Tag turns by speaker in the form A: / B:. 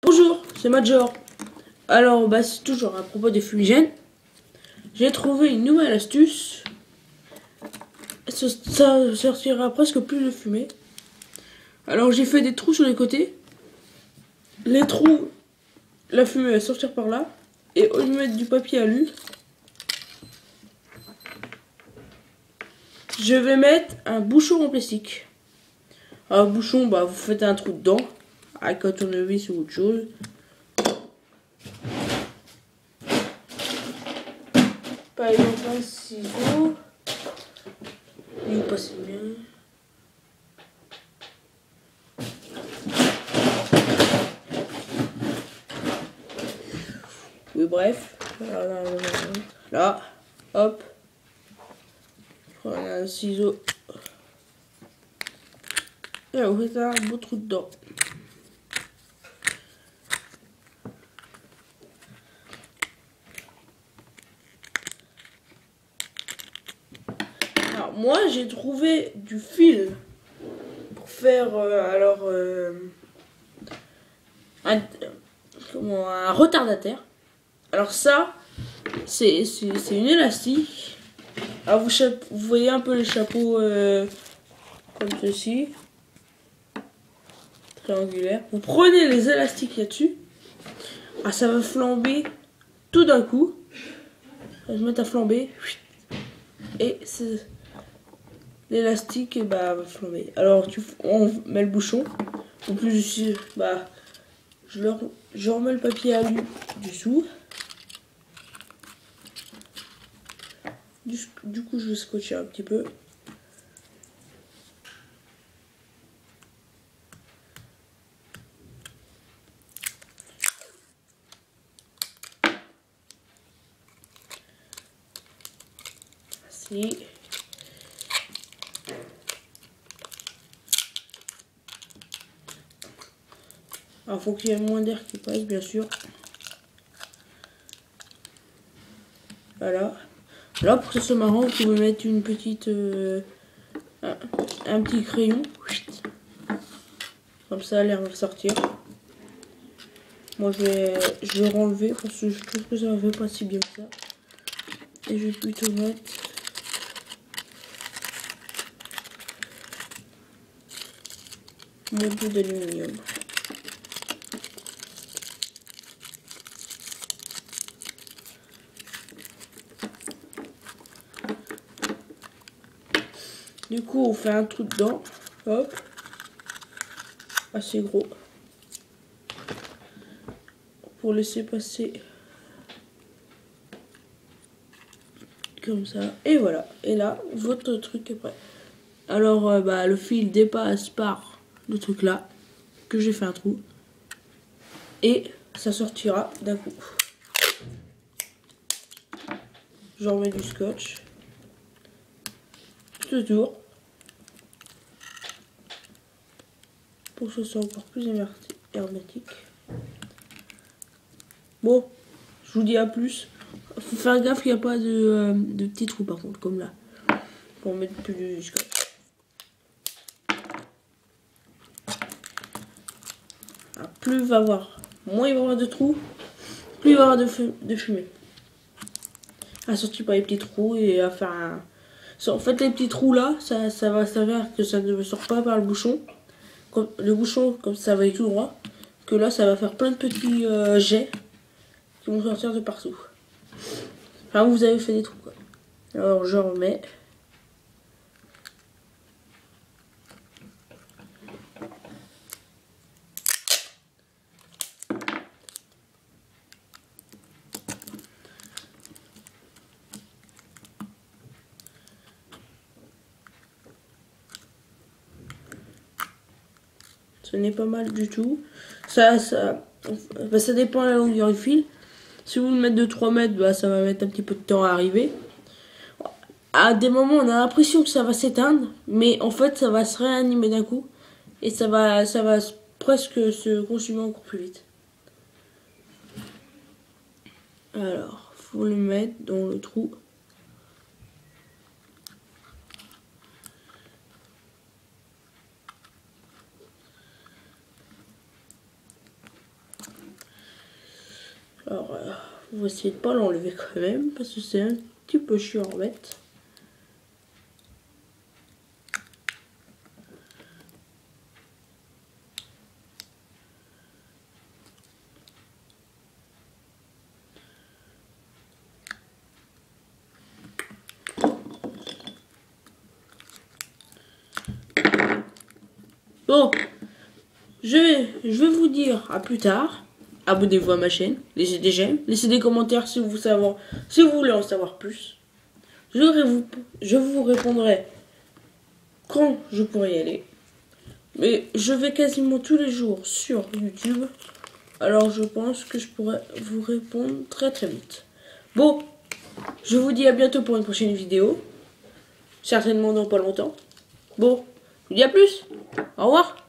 A: Bonjour, c'est Major. Alors, c'est toujours à propos des fumigènes. J'ai trouvé une nouvelle astuce. Ça sortira presque plus de fumée. Alors, j'ai fait des trous sur les côtés. Les trous, la fumée va sortir par là. Et au lieu de mettre du papier alu, je vais mettre un bouchon en plastique. Un bouchon, vous faites un trou dedans, avec un tournevis ou autre chose. Par exemple, un ciseau. Il passe bien. Oui, bref. Là, hop. On a un ciseau. Et vous faites un beau trou dedans. Alors, moi, j'ai trouvé du fil pour faire un retardateur. Alors ça, c'est une élastique. Alors vous voyez un peu les chapeaux comme ceci, triangulaire. Vous prenez les élastiques là-dessus. Ah, ça va flamber tout d'un coup. Ça va se mettre à flamber. Et l'élastique va flamber. Alors on met le bouchon. En plus, je remets le papier alu dessous. Du coup, je vais scotcher un petit peu. Ainsi. Alors, faut qu'il y ait moins d'air qui passe, bien sûr. Voilà. Là, pour que ce soit marrant, vous pouvez mettre une petite, un petit crayon. Comme ça, l'air va sortir. Moi, je vais renlever parce que je trouve que ça ne fait pas si bien que ça. Et je vais plutôt mettre mon bout d'aluminium. Du coup, on fait un trou dedans. Hop. Assez gros. Pour laisser passer. Comme ça. Et voilà. Et là, votre truc est prêt. Alors, le fil dépasse par le truc là. Que j'ai fait un trou. Et ça sortira d'un coup. J'en mets du scotch. Tout autour. Pour que ce soit encore plus hermétique. Bon, je vous dis à plus. Faut faire gaffe qu'il n'y a pas de petits trous par contre, comme là. Pour mettre plus du scotch. Alors, plus il va y avoir, moins il va y avoir de trous, plus il va y avoir de fumée. Assorti par les petits trous et à faire un... En fait, les petits trous là, ça va servir que ça ne sort pas par le bouchon. Comme, le bouchon, comme ça va être tout droit. Que là, ça va faire plein de petits jets qui vont sortir de partout. Enfin, vous avez fait des trous quoi. Alors, je remets. Ce n'est pas mal du tout. Ça dépend de la longueur du fil. Si vous le mettez de 3 mètres, ça va mettre un petit peu de temps à arriver. À des moments, on a l'impression que ça va s'éteindre, mais en fait, ça va se réanimer d'un coup. Et ça va presque se consumer encore plus vite. Alors, faut le mettre dans le trou. Alors, on va essayer de pas l'enlever quand même, parce que c'est un petit peu chiant en fait. Bon, je vais vous dire à plus tard. Abonnez-vous à ma chaîne, laissez des j'aime, laissez des commentaires si vous voulez en savoir plus. Je vous répondrai quand je pourrai y aller. Mais je vais quasiment tous les jours sur YouTube. Alors je pense que je pourrai vous répondre très très vite. Bon, je vous dis à bientôt pour une prochaine vidéo. Certainement dans pas longtemps. Bon, je vous dis à plus. Au revoir.